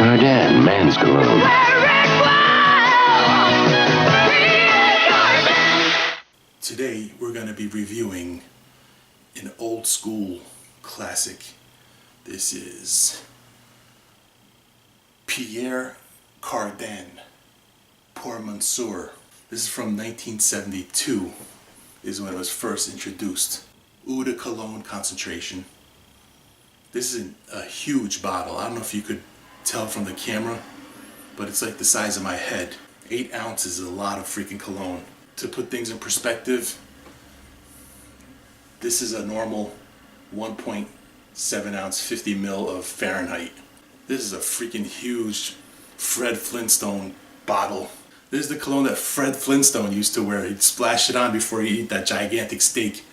Cardin, men's cologne. Today we're going to be reviewing an old school classic. This is Pierre Cardin, Pour Monsieur. This is from 1972, is when it was first introduced. Eau de Cologne concentration. This is a huge bottle. I don't know if you could tell from the camera, but it's like the size of my head. 8 ounces is a lot of freaking cologne. To put things in perspective, this is a normal 1.7 ounce 50 mil of Fahrenheit. This is a freaking huge Fred Flintstone bottle. This is the cologne that Fred Flintstone used to wear. He'd splash it on before he'd eat that gigantic steak.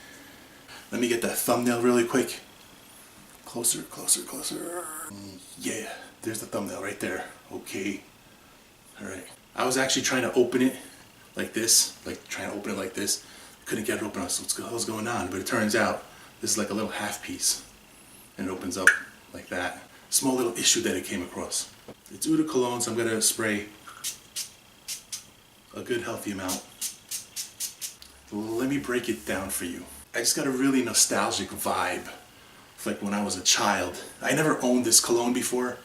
Let me get that thumbnail really quick. Closer, closer, closer. Yeah, there's the thumbnail right there. Okay. Alright. I was actually trying to open it like this. Couldn't get it open. What the hell's going on? But it turns out this is like a little half piece. And it opens up like that. Small little issue that it came across. It's Eau de Cologne, so I'm going to spray a good healthy amount. Let me break it down for you. I just got a really nostalgic vibe. It's like when I was a child. I never owned this cologne before,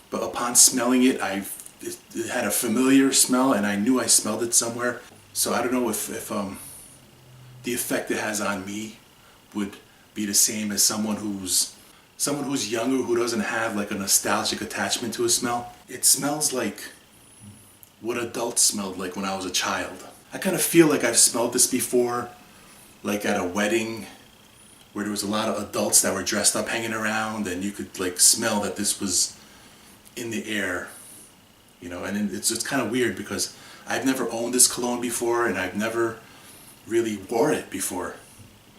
but upon smelling it, it had a familiar smell, and I knew I smelled it somewhere. So I don't know if the effect it has on me would be the same as someone who's younger, who doesn't have like a nostalgic attachment to a smell. It smells like what adults smelled like when I was a child. I kind of feel like I've smelled this before, like at a wedding where there was a lot of adults that were dressed up hanging around, and you could like smell that this was in the air, you know. And it's just kind of weird because I've never owned this cologne before, and I've never really wore it before.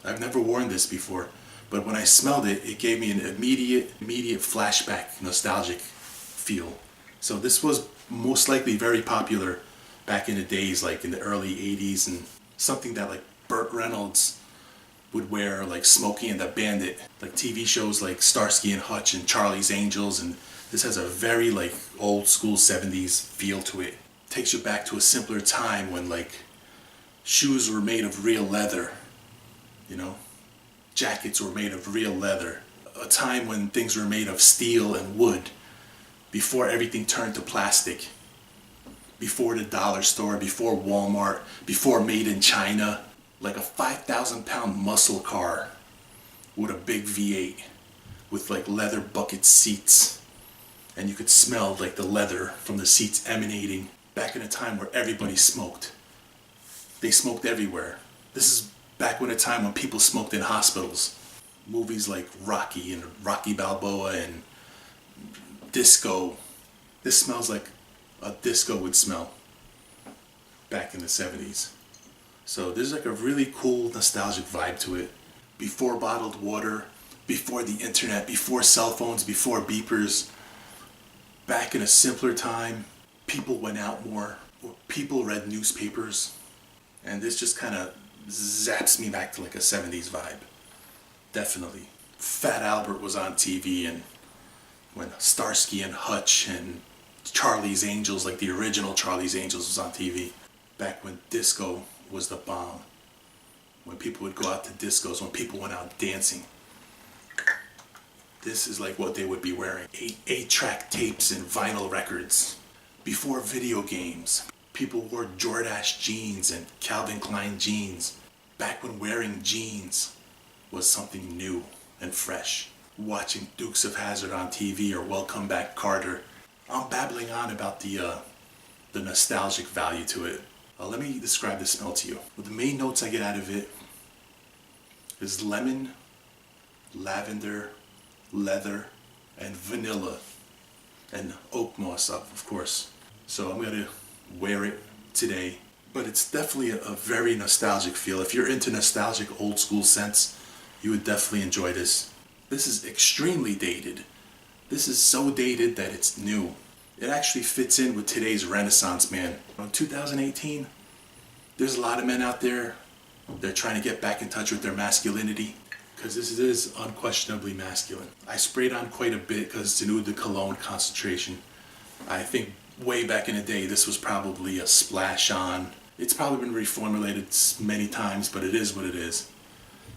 I've never worn this before, but when I smelled it, it gave me an immediate flashback, nostalgic feel. So this was most likely very popular back in the days, like in the early 80s, and something that like Burt Reynolds would wear, like Smokey and the Bandit, like TV shows like Starsky and Hutch and Charlie's Angels. And this has a very like old school 70s feel to it. Takes you back to a simpler time when like shoes were made of real leather, you know, jackets were made of real leather. A time when things were made of steel and wood, before everything turned to plastic, before the dollar store, before Walmart, before Made in China. Like a 5,000 pound muscle car with a big V8 with like leather bucket seats, and you could smell like the leather from the seats emanating. Back in a time where everybody smoked. They smoked everywhere. This is back when a time when people smoked in hospitals. Movies like Rocky and Rocky Balboa and disco. This smells like a disco would smell back in the 70s. So there's like a really cool nostalgic vibe to it. Before bottled water, before the internet, before cell phones, before beepers. Back in a simpler time, people went out more, or people read newspapers. And this just kind of zaps me back to like a 70s vibe. Definitely. Fat Albert was on TV, and when Starsky and Hutch and Charlie's Angels, like the original Charlie's Angels, was on TV. Back when disco was the bomb. When people would go out to discos, when people went out dancing. This is like what they would be wearing. 8-track tapes and vinyl records. Before video games, people wore Jordache jeans and Calvin Klein jeans. Back when wearing jeans was something new and fresh. Watching Dukes of Hazzard on TV or Welcome Back Carter. I'm babbling on about the nostalgic value to it. Let me describe the smell to you. Well, the main notes I get out of it is lemon, lavender, leather, and vanilla, and oak moss, of course. So I'm going to wear it today, but it's definitely a very nostalgic feel. If you're into nostalgic old school scents, you would definitely enjoy this. This is extremely dated. This is so dated that it's new. It actually fits in with today's Renaissance man. In 2018, there's a lot of men out there, they're trying to get back in touch with their masculinity, because this is unquestionably masculine. I sprayed on quite a bit because it's an eau de cologne concentration. I think way back in the day, this was probably a splash on. It's probably been reformulated many times, but it is what it is.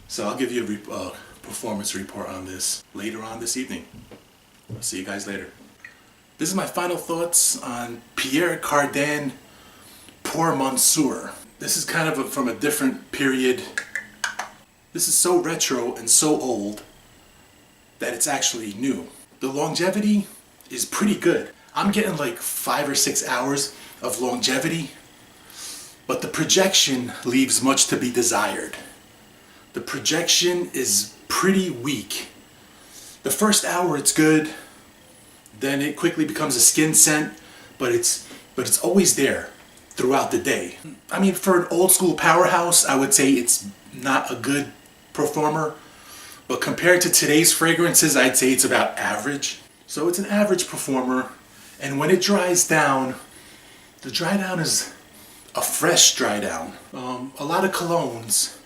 So I'll give you a performance report on this later on this evening. I'll see you guys later. This is my final thoughts on Pierre Cardin Pour Monsieur. This is kind of from a different period. This is so retro and so old that it's actually new. The longevity is pretty good. I'm getting like 5 or 6 hours of longevity, but the projection leaves much to be desired. The projection is pretty weak. The first hour it's good, then it quickly becomes a skin scent, but it's always there throughout the day. I mean, for an old school powerhouse, I would say it's not a good performer, but compared to today's fragrances, I'd say it's about average. So it's an average performer, and when it dries down, the dry down is a fresh dry down. A lot of colognes,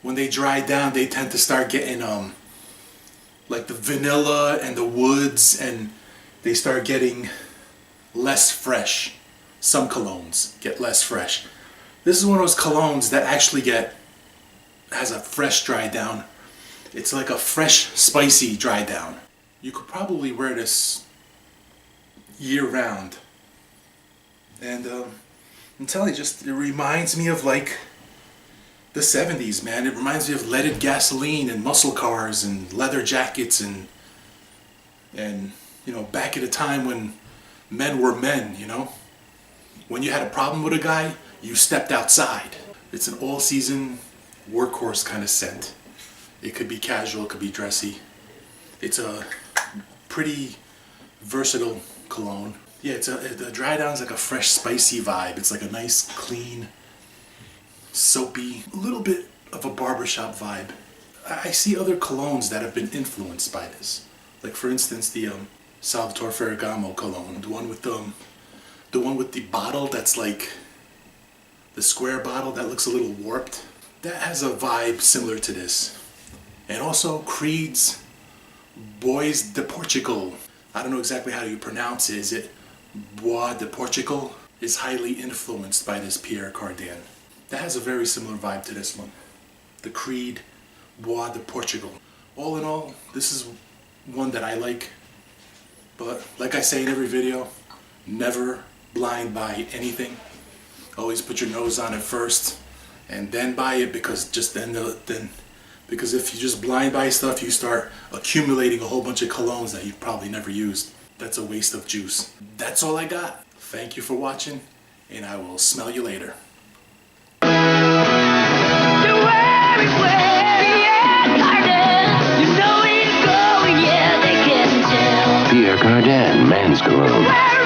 when they dry down, they tend to start getting like the vanilla and the woods, and they start getting less fresh. Some colognes get less fresh. This is one of those colognes that actually has a fresh dry down. It's like a fresh, spicy dry down. You could probably wear this year round. And I'm telling you, it reminds me of like the 70s, man. It reminds me of leaded gasoline and muscle cars and leather jackets and you know, back at a time when men were men, you know? When you had a problem with a guy, you stepped outside. It's an all-season workhorse kind of scent. It could be casual, it could be dressy. It's a pretty versatile cologne. Yeah, the dry down's like a fresh, spicy vibe. It's like a nice, clean, soapy, a little bit of a barbershop vibe. I see other colognes that have been influenced by this. Like for instance, the Salvatore Ferragamo cologne, the one with the bottle that's like the square bottle that looks a little warped. That has a vibe similar to this. And also Creed's Bois du Portugal. I don't know exactly how you pronounce it. Is it Bois du Portugal? Is highly influenced by this Pierre Cardin. That has a very similar vibe to this one. The Creed Bois du Portugal. All in all, this is one that I like. But like I say in every video, never blind buy anything. Always put your nose on it first and then buy it, because because if you just blind buy stuff, you start accumulating a whole bunch of colognes that you've probably never used. That's a waste of juice. That's all I got. Thank you for watching, and I will smell you later. Pierre Cardin, Men's Cologne.